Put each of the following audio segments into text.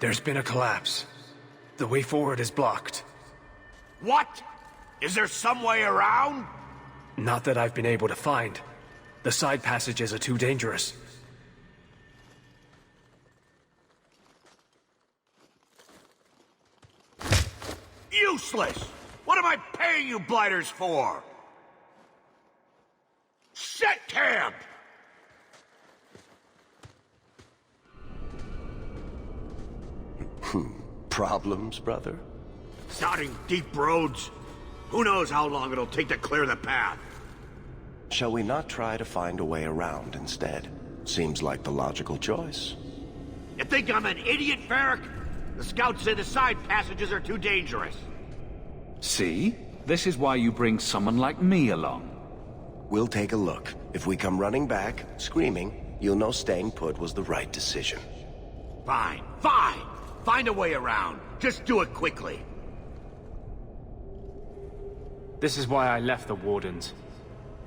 There's been a collapse. The way forward is blocked. What? Is there some way around? Not that I've been able to find. The side passages are too dangerous. Useless! What am I paying you blighters for? Set camp! Problems, brother? Sounding deep roads. Who knows how long it'll take to clear the path? Shall we not try to find a way around instead? Seems like the logical choice. You think I'm an idiot, Varric? The scouts say the side passages are too dangerous. See? This is why you bring someone like me along. We'll take a look. If we come running back, screaming, you'll know staying put was the right decision. Fine, fine! Find a way around. Just do it quickly. This is why I left the Wardens.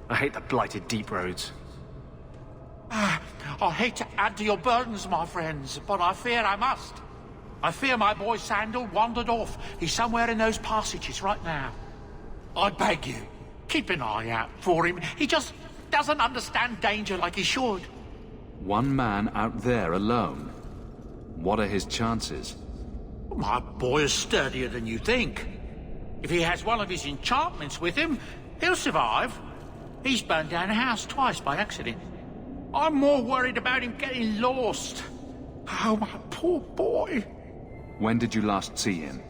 I hate the blighted deep roads. I hate to add to your burdens, my friends, but I fear I must. I fear my boy Sandal wandered off. He's somewhere in those passages right now. I beg you, keep an eye out for him. He just doesn't understand danger like he should. One man out there alone. What are his chances? My boy is sturdier than you think. If he has one of his enchantments with him, he'll survive. He's burned down a house twice by accident. I'm more worried about him getting lost. Oh, my poor boy. When did you last see him?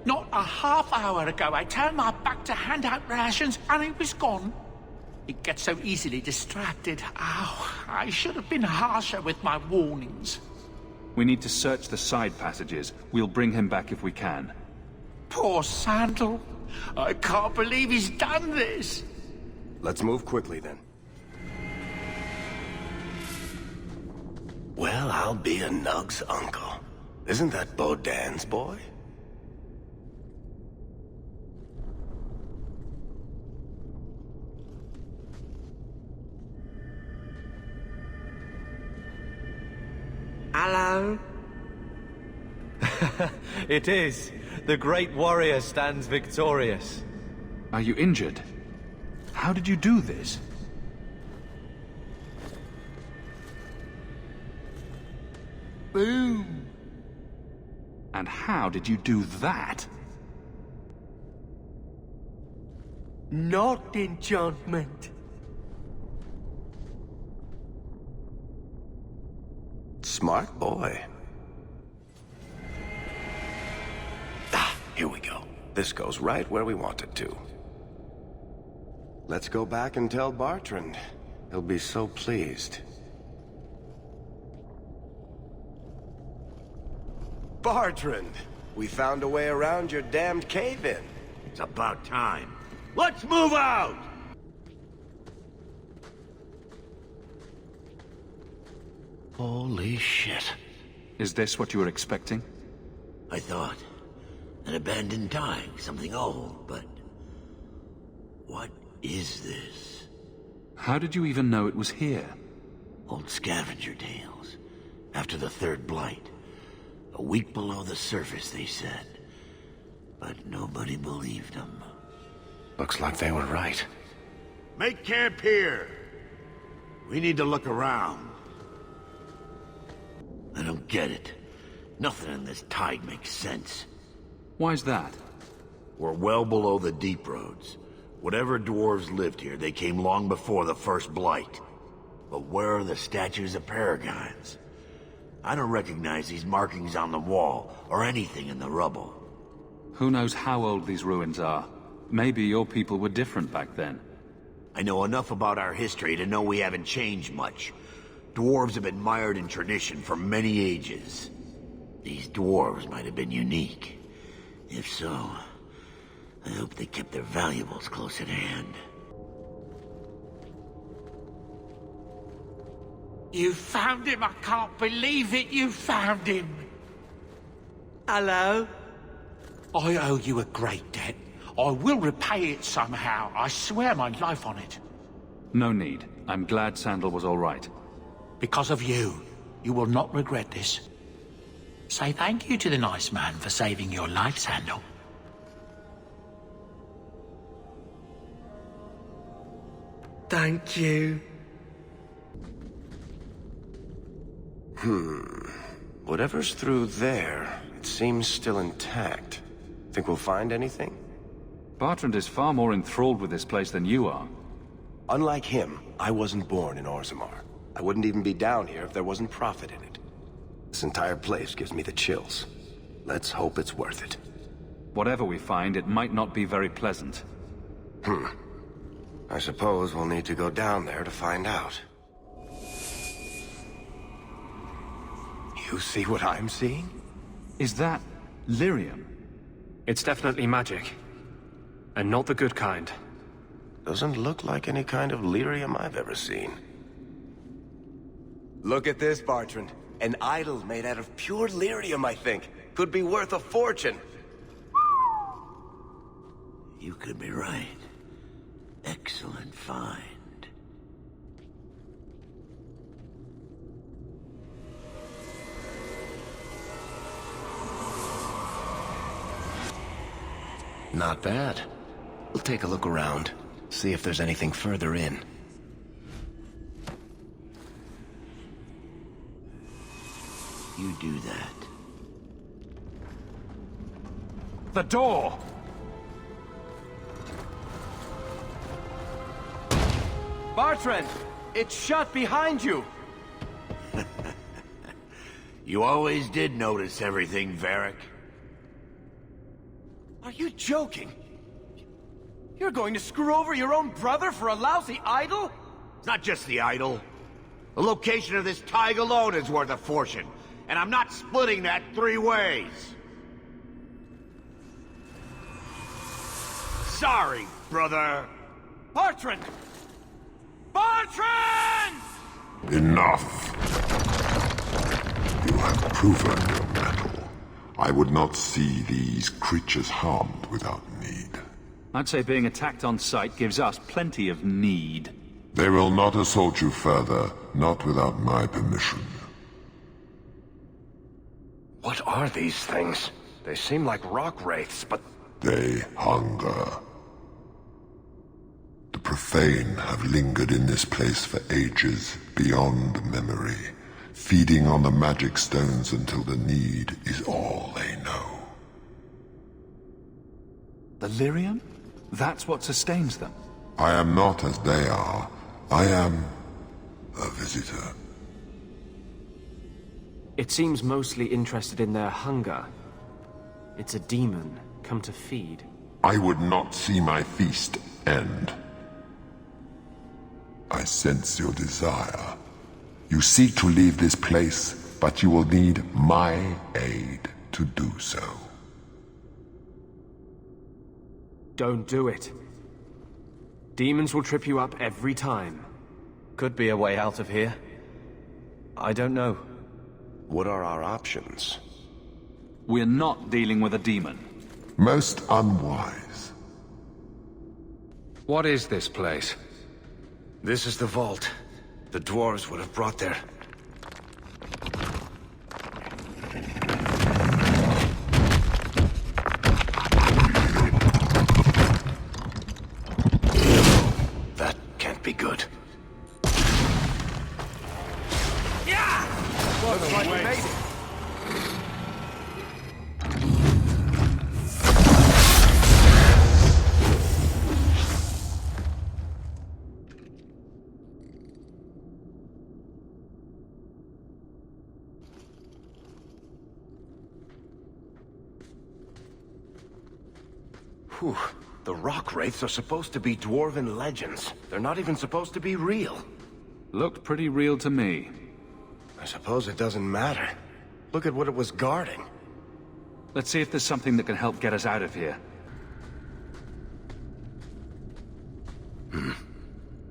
Not a half hour ago, I turned my back to hand out rations, and he was gone. He gets so easily distracted. Oh, I should have been harsher with my warnings. We need to search the side passages. We'll bring him back if we can. Poor Sandal. I can't believe he's done this. Let's move quickly, then. Well, I'll be a Nug's uncle. Isn't that Bodan's boy? Hello? It is. The great warrior stands victorious. Are you injured? How did you do this? Boom. And how did you do that? Not enchantment. Smart boy. Ah, here we go. This goes right where we want it to. Let's go back and tell Bartrand. He'll be so pleased. Bartrand! We found a way around your damned cave-in. It's about time. Let's move out! Holy shit. Is this what you were expecting? I thought. An abandoned dike, something old, but... what is this? How did you even know it was here? Old scavenger tales. After the third blight. A week below the surface, they said. But nobody believed them. Looks like they were right. Make camp here! We need to look around. I don't get it. Nothing in this tide makes sense. Why's that? We're well below the deep roads. Whatever dwarves lived here, they came long before the first blight. But where are the statues of paragons? I don't recognize these markings on the wall, or anything in the rubble. Who knows how old these ruins are? Maybe your people were different back then. I know enough about our history to know we haven't changed much. Dwarves have been mired in tradition for many ages. These dwarves might have been unique. If so, I hope they kept their valuables close at hand. You found him! I can't believe it! You found him! Hello? I owe you a great debt. I will repay it somehow. I swear my life on it. No need. I'm glad Sandal was all right. Because of you. You will not regret this. Say thank you to the nice man for saving your life, Sandal. Thank you. Whatever's through there, it seems still intact. Think we'll find anything? Bartrand is far more enthralled with this place than you are. Unlike him, I wasn't born in Orzammar. I wouldn't even be down here if there wasn't profit in it. This entire place gives me the chills. Let's hope it's worth it. Whatever we find, it might not be very pleasant. I suppose we'll need to go down there to find out. You see what I'm seeing? Is that lyrium? It's definitely magic. And not the good kind. Doesn't look like any kind of lyrium I've ever seen. Look at this, Bartrand. An idol made out of pure lyrium, I think. Could be worth a fortune. You could be right. Excellent find. Not bad. We'll take a look around. See if there's anything further in. You do that. The door! Bartrand! It's shut behind you! You always did notice everything, Varric. Are you joking? You're going to screw over your own brother for a lousy idol? It's not just the idol. The location of this tag alone is worth a fortune. And I'm not splitting that 3 ways. Sorry, brother. Bartrand! Bartrand! Enough! You have proven your mettle. I would not see these creatures harmed without need. I'd say being attacked on sight gives us plenty of need. They will not assault you further, not without my permission. What are these things? They seem like rock wraiths, but... They hunger. The profane have lingered in this place for ages, beyond memory, feeding on the magic stones until the need is all they know. The lyrium? That's what sustains them. I am not as they are. I am a visitor. It seems mostly interested in their hunger. It's a demon come to feed. I would not see my feast end. I sense your desire. You seek to leave this place, but you will need my aid to do so. Don't do it. Demons will trip you up every time. Could be a way out of here. I don't know. What are our options? We're not dealing with a demon. Most unwise. What is this place? This is the vault. The dwarves would have brought their... That can't be good. Looks like we made it. Whew. The rock wraiths are supposed to be dwarven legends. They're not even supposed to be real. Looked pretty real to me. I suppose it doesn't matter. Look at what it was guarding. Let's see if there's something that can help get us out of here.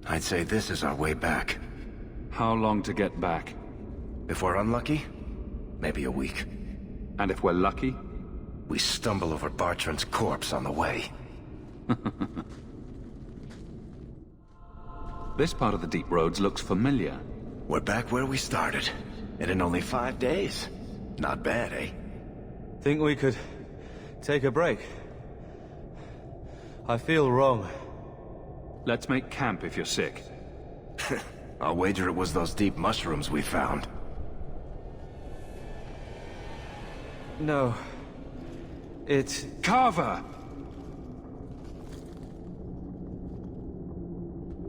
I'd say this is our way back. How long to get back? If we're unlucky, maybe a week. And if we're lucky? We stumble over Bartrand's corpse on the way. This part of the deep roads looks familiar. We're back where we started. And in only 5 days. Not bad, eh? Think we could take a break? I feel wrong. Let's make camp if you're sick. I'll wager it was those deep mushrooms we found. No. It's... Carver!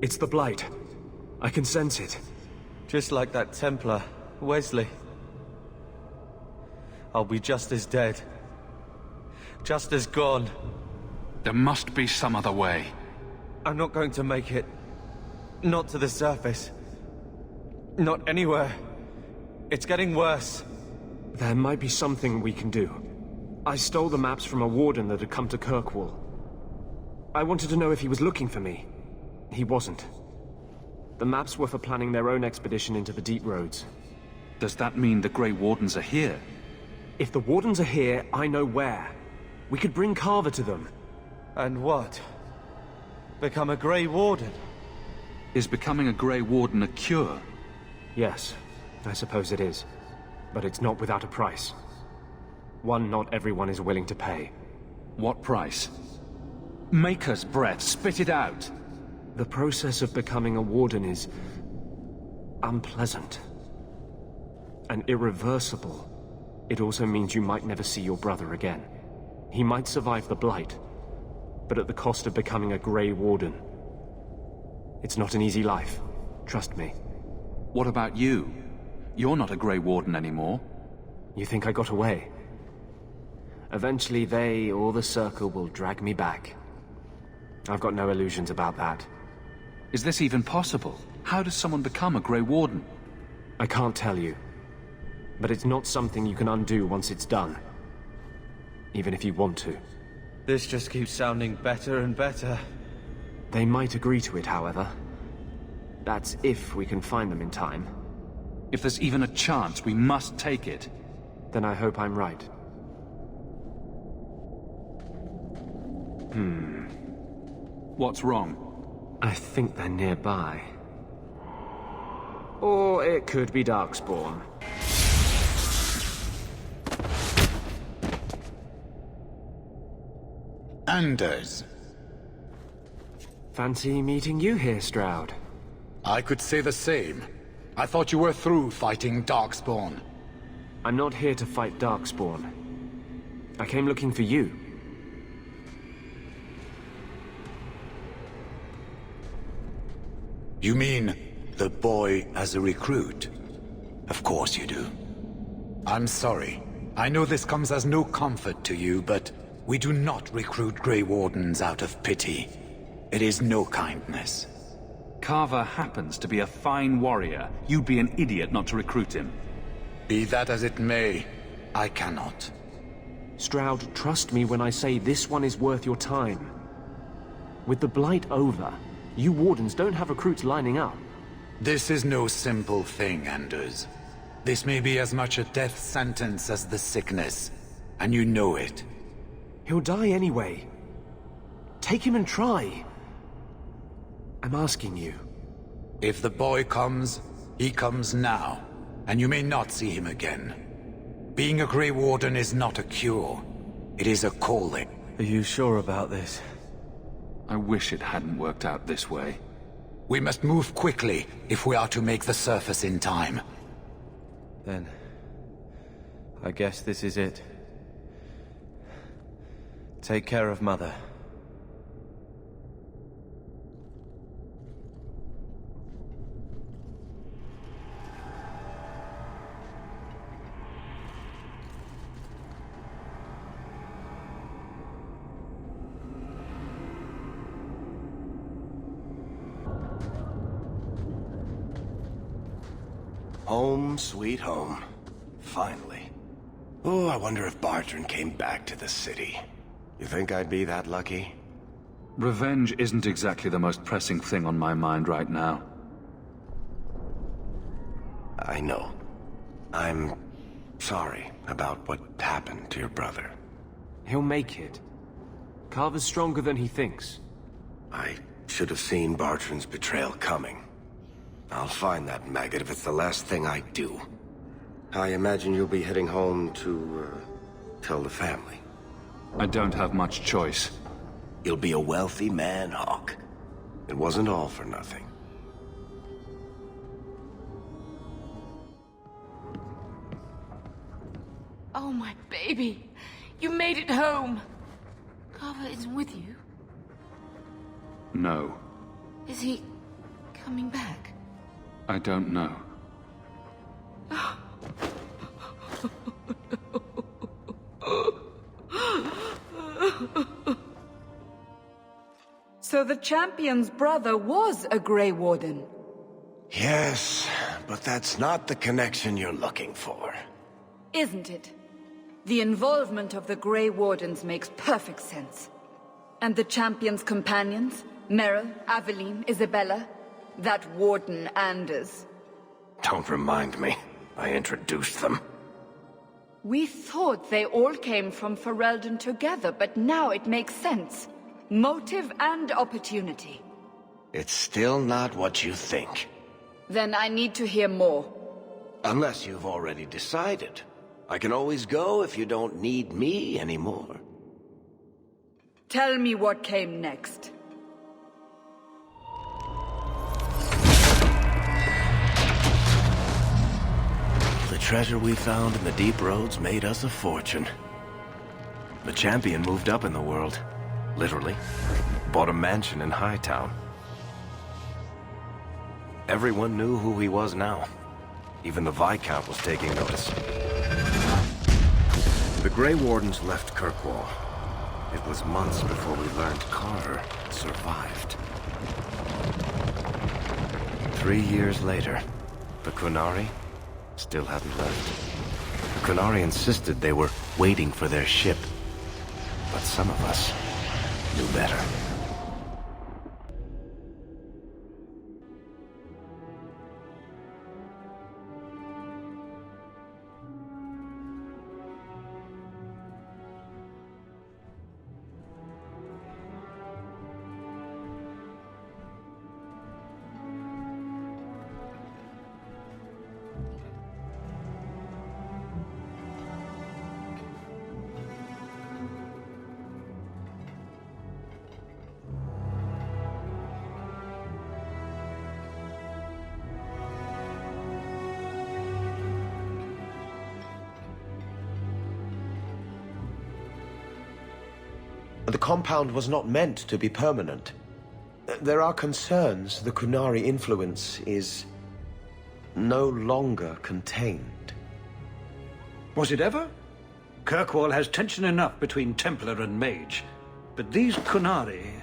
It's the Blight. I can sense it. just like that Templar, Wesley. I'll be just as dead. Just as gone. There must be some other way. I'm not going to make it. Not to the surface. Not anywhere. It's getting worse. There might be something we can do. I stole the maps from a warden that had come to Kirkwall. I wanted to know if he was looking for me. He wasn't. The maps were for planning their own expedition into the deep roads. Does that mean the Grey Wardens are here? If the Wardens are here, I know where. We could bring Carver to them. And what? Become a Grey Warden? Is becoming a Grey Warden a cure? Yes, I suppose it is. But it's not without a price. One not everyone is willing to pay. What price? Maker's breath, spit it out! The process of becoming a warden is... unpleasant. And irreversible. It also means you might never see your brother again. He might survive the Blight, but at the cost of becoming a Grey Warden. It's not an easy life, trust me. What about you? You're not a Grey Warden anymore. You think I got away? Eventually they, or the Circle, will drag me back. I've got no illusions about that. Is this even possible? How does someone become a Grey Warden? I can't tell you. But it's not something you can undo once it's done. Even if you want to. This just keeps sounding better and better. They might agree to it, however. That's if we can find them in time. If there's even a chance, we must take it. Then I hope I'm right. What's wrong? I think they're nearby. Or it could be Darkspawn. Anders. Fancy meeting you here, Stroud. I could say the same. I thought you were through fighting Darkspawn. I'm not here to fight Darkspawn. I came looking for you. You mean the boy as a recruit? Of course you do. I'm sorry. I know this comes as no comfort to you, but we do not recruit Grey Wardens out of pity. It is no kindness. Carver happens to be a fine warrior. You'd be an idiot not to recruit him. Be that as it may, I cannot. Stroud, trust me when I say this one is worth your time. With the Blight over, you Wardens don't have recruits lining up. This is no simple thing, Anders. This may be as much a death sentence as the sickness, and you know it. He'll die anyway. Take him and try. I'm asking you. If the boy comes, he comes now, and you may not see him again. Being a Grey Warden is not a cure. It is a calling. Are you sure about this? I wish it hadn't worked out this way. We must move quickly if we are to make the surface in time. Then... I guess this is it. Take care of Mother. Home, sweet home. Finally. Oh, I wonder if Bartrand came back to the city. You think I'd be that lucky? Revenge isn't exactly the most pressing thing on my mind right now. I know. I'm sorry about what happened to your brother. He'll make it. Carver's stronger than he thinks. I should have seen Bartrand's betrayal coming. I'll find that maggot if it's the last thing I do. I imagine you'll be heading home to, tell the family. I don't have much choice. You'll be a wealthy man, Hawk. It wasn't all for nothing. Oh, my baby. You made it home. Carver isn't with you. No, Is he coming back? I don't know. So the champion's brother was a Grey Warden. Yes, but that's not the connection you're looking for. Isn't it? The involvement of the Grey Wardens makes perfect sense. And the champion's companions? Merrill, Aveline, Isabella? That Warden Anders? Don't remind me. I introduced them. We thought they all came from Ferelden together, but now it makes sense. Motive and opportunity. It's still not what you think. Then I need to hear more. Unless you've already decided. I can always go if you don't need me anymore. Tell me what came next. The treasure we found in the deep roads made us a fortune. The champion moved up in the world. Literally. Bought a mansion in Hightown. Everyone knew who he was now. Even the Viscount was taking notice. The Grey Wardens left Kirkwall. It was months before we learned Carver survived. 3 years later, the Qunari still hadn't left. Qunari insisted they were waiting for their ship. But some of us knew better. The compound was not meant to be permanent. There are concerns the Qunari influence is no longer contained. Was it ever? Kirkwall has tension enough between Templar and Mage. But these Qunari,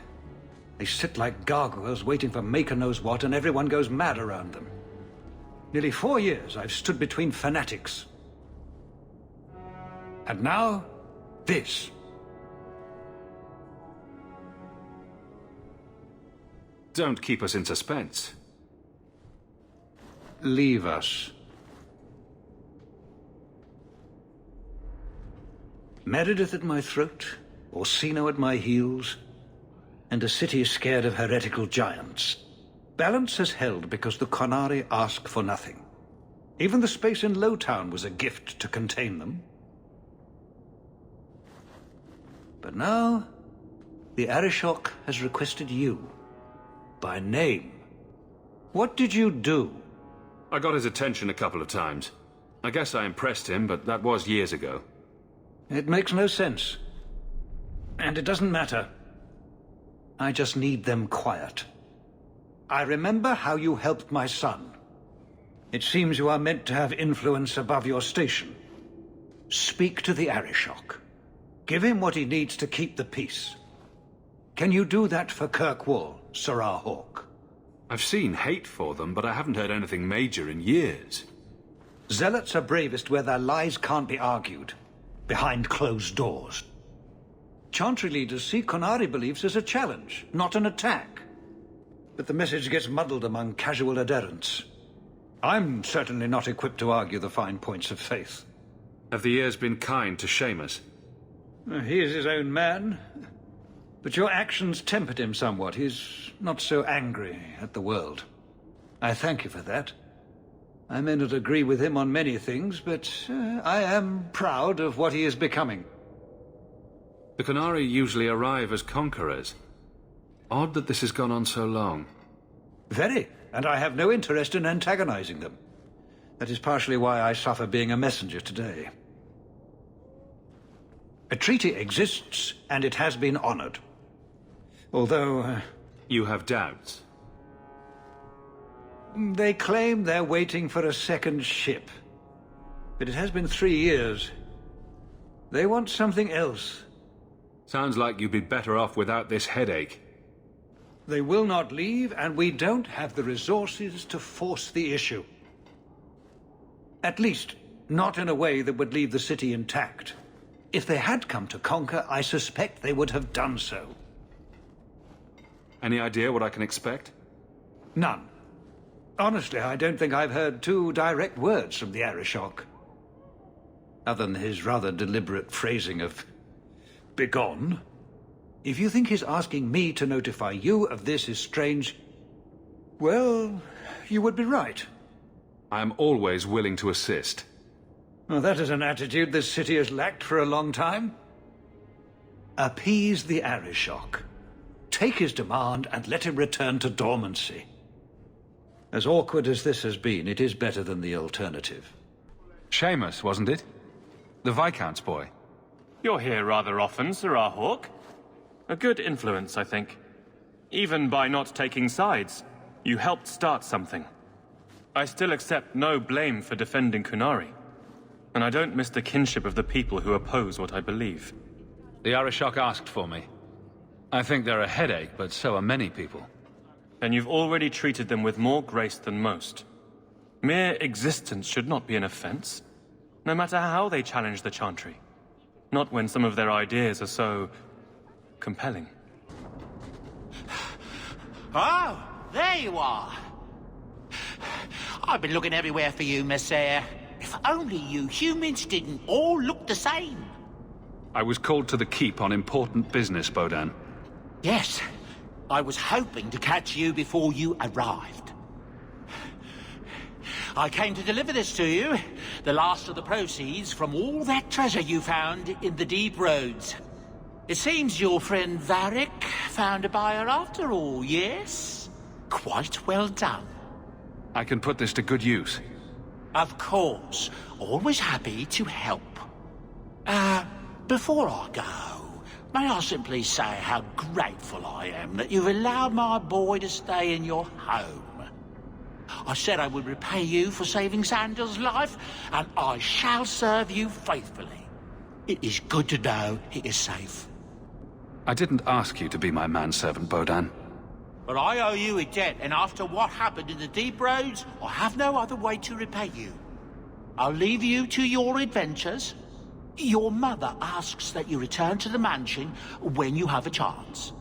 they sit like gargoyles waiting for Maker knows what, and everyone goes mad around them. Nearly 4 years I've stood between fanatics. And now, this. Don't keep us in suspense. Leave us. Meredith at my throat, Orsino at my heels, and a city scared of heretical giants. Balance has held because the Qunari ask for nothing. Even the space in Lowtown was a gift to contain them. But now, the Arishok has requested you. By name. What did you do? I got his attention a couple of times. I guess I impressed him, but that was years ago. It makes no sense. And it doesn't matter. I just need them quiet. I remember how you helped my son. It seems you are meant to have influence above your station. Speak to the Arishok. Give him what he needs to keep the peace. Can you do that for Kirkwall, Sirrah Hawk? I've seen hate for them, but I haven't heard anything major in years. Zealots are bravest where their lies can't be argued, behind closed doors. Chantry leaders see Qunari beliefs as a challenge, not an attack. But the message gets muddled among casual adherents. I'm certainly not equipped to argue the fine points of faith. Have the years been kind to Seamus? He is his own man. But your actions tempered him somewhat. He's not so angry at the world. I thank you for that. I may not agree with him on many things, but I am proud of what he is becoming. The Qunari usually arrive as conquerors. Odd that this has gone on so long. Very, and I have no interest in antagonizing them. That is partially why I suffer being a messenger today. A treaty exists, and it has been honored. Although... You have doubts? They claim they're waiting for a second ship. But it has been 3 years. They want something else. Sounds like you'd be better off without this headache. They will not leave, and we don't have the resources to force the issue. At least, not in a way that would leave the city intact. If they had come to conquer, I suspect they would have done so. Any idea what I can expect? None. Honestly, I don't think I've heard 2 direct words from the Arishok. Other than his rather deliberate phrasing of... begone. If you think his asking me to notify you of this is strange, well, you would be right. I am always willing to assist. Well, that is an attitude this city has lacked for a long time. Appease the Arishok. Take his demand and let him return to dormancy. As awkward as this has been, it is better than the alternative. Seamus, wasn't it? The Viscount's boy. You're here rather often, Sir Hawk. A good influence, I think. Even by not taking sides, you helped start something. I still accept no blame for defending Qunari. And I don't miss the kinship of the people who oppose what I believe. The Arishok asked for me. I think they're a headache, but so are many people. And you've already treated them with more grace than most. Mere existence should not be an offense, no matter how they challenge the Chantry. Not when some of their ideas are so... compelling. Oh, there you are. I've been looking everywhere for you, Messiah. If only you humans didn't all look the same. I was called to the keep on important business, Bodan. Yes, I was hoping to catch you before you arrived. I came to deliver this to you, the last of the proceeds from all that treasure you found in the deep roads. It seems your friend Varric found a buyer after all, yes? Quite well done. I can put this to good use. Of course. Always happy to help. Before I go, may I simply say how grateful I am that you've allowed my boy to stay in your home. I said I would repay you for saving Sandal's life, and I shall serve you faithfully. It is good to know he is safe. I didn't ask you to be my manservant, Bodan. But I owe you a debt, and after what happened in the deep roads, I have no other way to repay you. I'll leave you to your adventures. Your mother asks that you return to the mansion when you have a chance.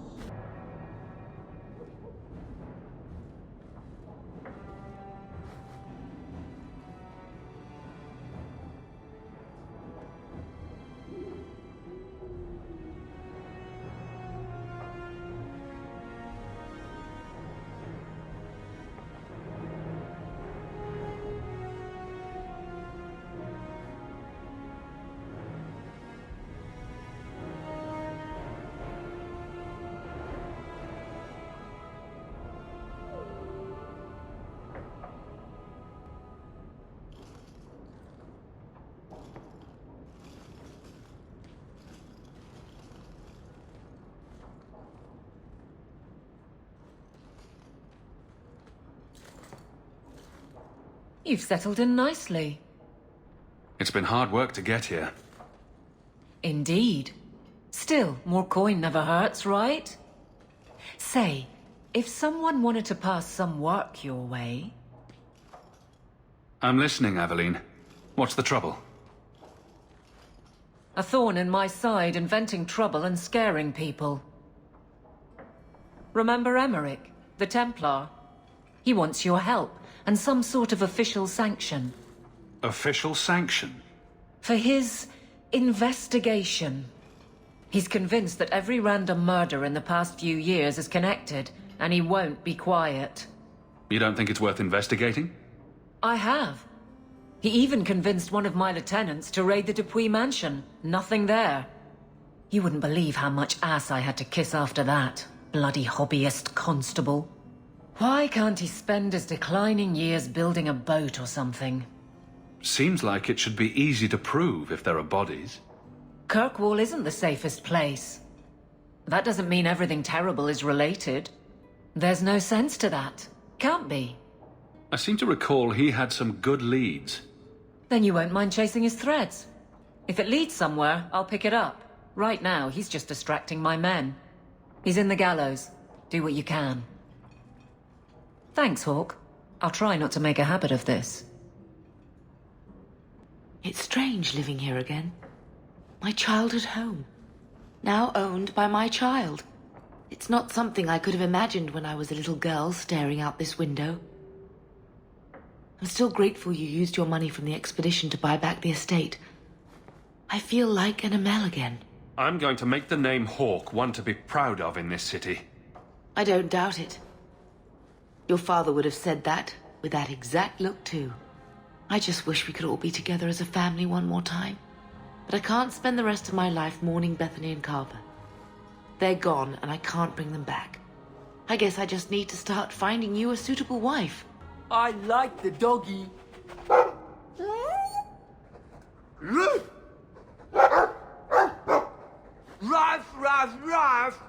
You've settled in nicely. It's been hard work to get here. Indeed. Still, more coin never hurts, right? Say, if someone wanted to pass some work your way... I'm listening, Aveline. What's the trouble? A thorn in my side, inventing trouble and scaring people. Remember Emmerich, the Templar? He wants your help, and some sort of official sanction. Official sanction? For his investigation. He's convinced that every random murder in the past few years is connected, and he won't be quiet. You don't think it's worth investigating? I have. He even convinced one of my lieutenants to raid the Dupuy mansion. Nothing there. You wouldn't believe how much ass I had to kiss after that. Bloody hobbyist constable. Why can't he spend his declining years building a boat or something? Seems like it should be easy to prove if there are bodies. Kirkwall isn't the safest place. That doesn't mean everything terrible is related. There's no sense to that. Can't be. I seem to recall he had some good leads. Then you won't mind chasing his threads. If it leads somewhere, I'll pick it up. Right now, he's just distracting my men. He's in the gallows. Do what you can. Thanks, Hawk. I'll try not to make a habit of this. It's strange living here again. My childhood home. Now owned by my child. It's not something I could have imagined when I was a little girl staring out this window. I'm still grateful you used your money from the expedition to buy back the estate. I feel like an Amel again. I'm going to make the name Hawk one to be proud of in this city. I don't doubt it. Your father would have said that, with that exact look too. I just wish we could all be together as a family one more time. But I can't spend the rest of my life mourning Bethany and Carver. They're gone, and I can't bring them back. I guess I just need to start finding you a suitable wife. I like the doggy. Ruff, ruff, ruff.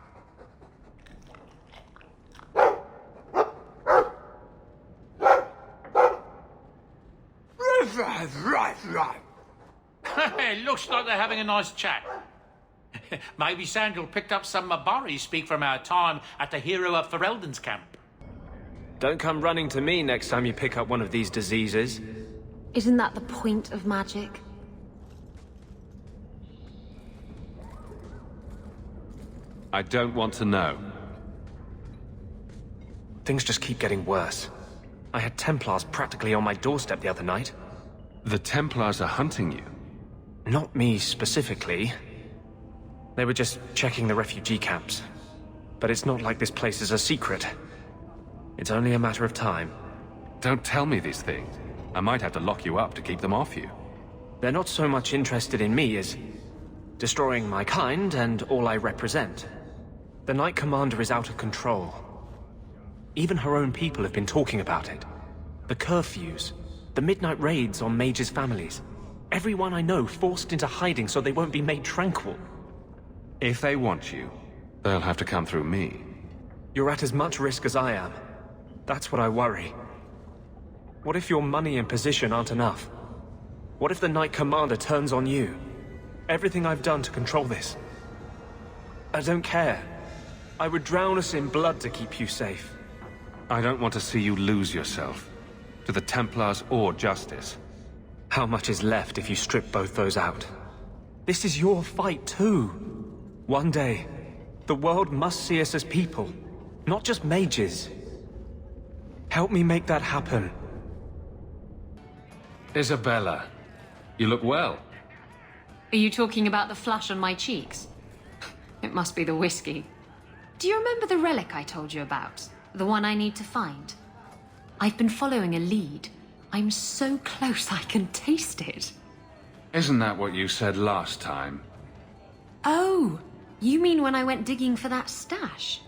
It looks like they're having a nice chat. Maybe Sandal picked up some Mabari speak from our time at the hero of Ferelden's camp. Don't come running to me next time you pick up one of these diseases. Isn't that the point of magic? I don't want to know. Things just keep getting worse. I had Templars practically on my doorstep the other night. The Templars are hunting you? Not me specifically. They were just checking the refugee camps. But it's not like this place is a secret. It's only a matter of time. Don't tell me these things. I might have to lock you up to keep them off you. They're not so much interested in me as destroying my kind and all I represent. The Knight Commander is out of control. Even her own people have been talking about it. The curfews, the midnight raids on mages' families. Everyone I know forced into hiding so they won't be made tranquil. If they want you, they'll have to come through me. You're at as much risk as I am. That's what I worry. What if your money and position aren't enough? What if the Knight Commander turns on you? Everything I've done to control this. I don't care. I would drown us in blood to keep you safe. I don't want to see you lose yourself. To the Templars or Justice. How much is left if you strip both those out? This is your fight too. One day, the world must see us as people, not just mages. Help me make that happen. Isabella, you look well. Are you talking about the flush on my cheeks? It must be the whiskey. Do you remember the relic I told you about? The one I need to find? I've been following a lead. I'm so close I can taste it. Isn't that what you said last time? Oh, you mean when I went digging for that stash?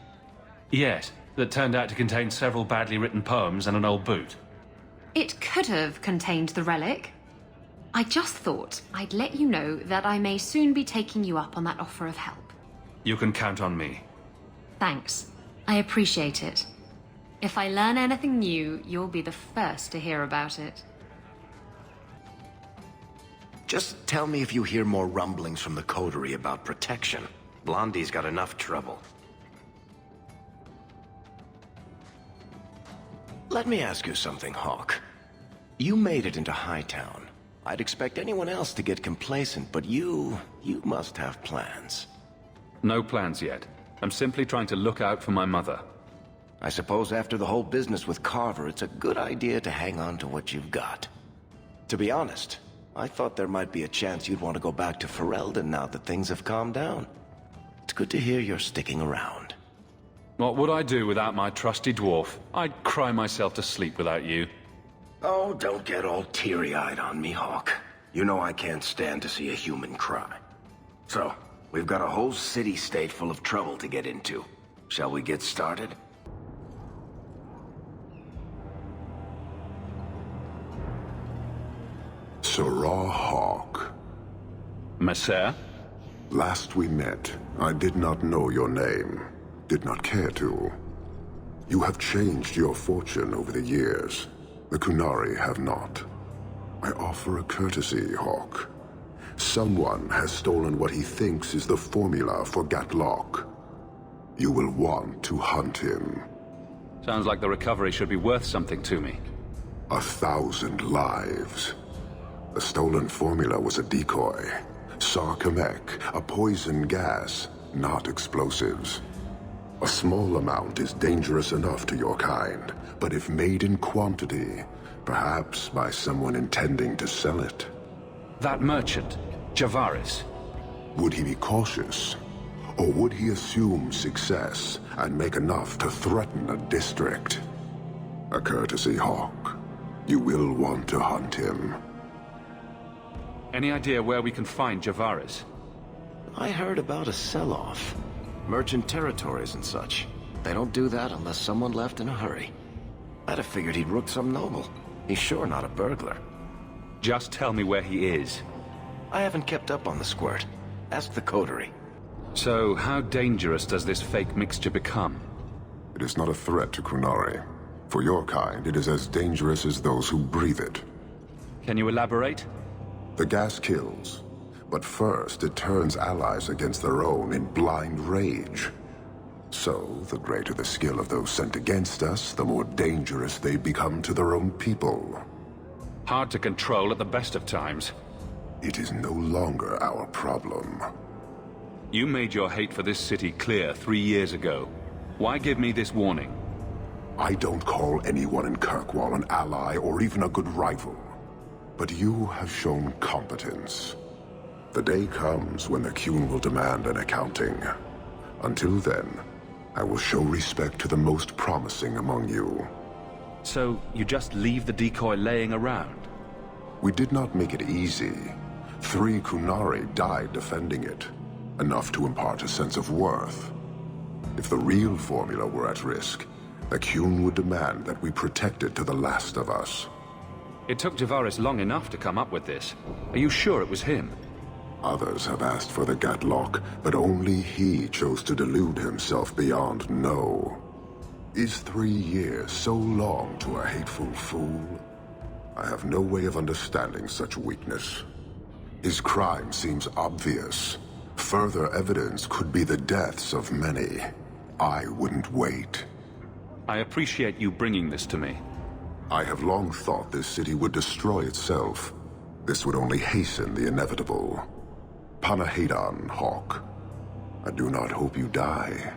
Yes, that turned out to contain several badly written poems and an old boot. It could have contained the relic. I just thought I'd let you know that I may soon be taking you up on that offer of help. You can count on me. Thanks. I appreciate it. If I learn anything new, you'll be the first to hear about it. Just tell me if you hear more rumblings from the coterie about protection. Blondie's got enough trouble. Let me ask you something, Hawk. You made it into Hightown. I'd expect anyone else to get complacent, but you must have plans. No plans yet. I'm simply trying to look out for my mother. I suppose after the whole business with Carver, it's a good idea to hang on to what you've got. To be honest, I thought there might be a chance you'd want to go back to Ferelden now that things have calmed down. It's good to hear you're sticking around. What would I do without my trusty dwarf? I'd cry myself to sleep without you. Oh, don't get all teary-eyed on me, Hawk. You know I can't stand to see a human cry. So, we've got a whole city-state full of trouble to get into. Shall we get started? Sirrah Hawk. Messer? Last we met, I did not know your name. Did not care to. You have changed your fortune over the years. The Qunari have not. I offer a courtesy, Hawk. Someone has stolen what he thinks is the formula for Gatlock. You will want to hunt him. Sounds like the recovery should be worth something to me. 1,000 lives. The stolen formula was a decoy. Sarkamek, a poison gas, not explosives. A small amount is dangerous enough to your kind, but if made in quantity, perhaps by someone intending to sell it. That merchant, Javaris. Would he be cautious? Or would he assume success and make enough to threaten a district? A courtesy, Hawk. You will want to hunt him. Any idea where we can find Javaris? I heard about a sell-off. Merchant territories and such. They don't do that unless someone left in a hurry. I'd have figured he'd rook some noble. He's sure not a burglar. Just tell me where he is. I haven't kept up on the squirt. Ask the coterie. So, how dangerous does this fake mixture become? It is not a threat to Qunari. For your kind, it is as dangerous as those who breathe it. Can you elaborate? The gas kills, but first it turns allies against their own in blind rage. So, the greater the skill of those sent against us, the more dangerous they become to their own people. Hard to control at the best of times. It is no longer our problem. You made your hate for this city clear 3 years ago. Why give me this warning? I don't call anyone in Kirkwall an ally or even a good rival. But you have shown competence. The day comes when the Qun will demand an accounting. Until then, I will show respect to the most promising among you. So, you just leave the decoy laying around? We did not make it easy. 3 Qunari died defending it. Enough to impart a sense of worth. If the real formula were at risk, the Qun would demand that we protect it to the last of us. It took Javaris long enough to come up with this. Are you sure it was him? Others have asked for the Gatlock, but only he chose to delude himself beyond know. Is 3 years so long to a hateful fool? I have no way of understanding such weakness. His crime seems obvious. Further evidence could be the deaths of many. I wouldn't wait. I appreciate you bringing this to me. I have long thought this city would destroy itself. This would only hasten the inevitable. Panahadan, Hawk. I do not hope you die.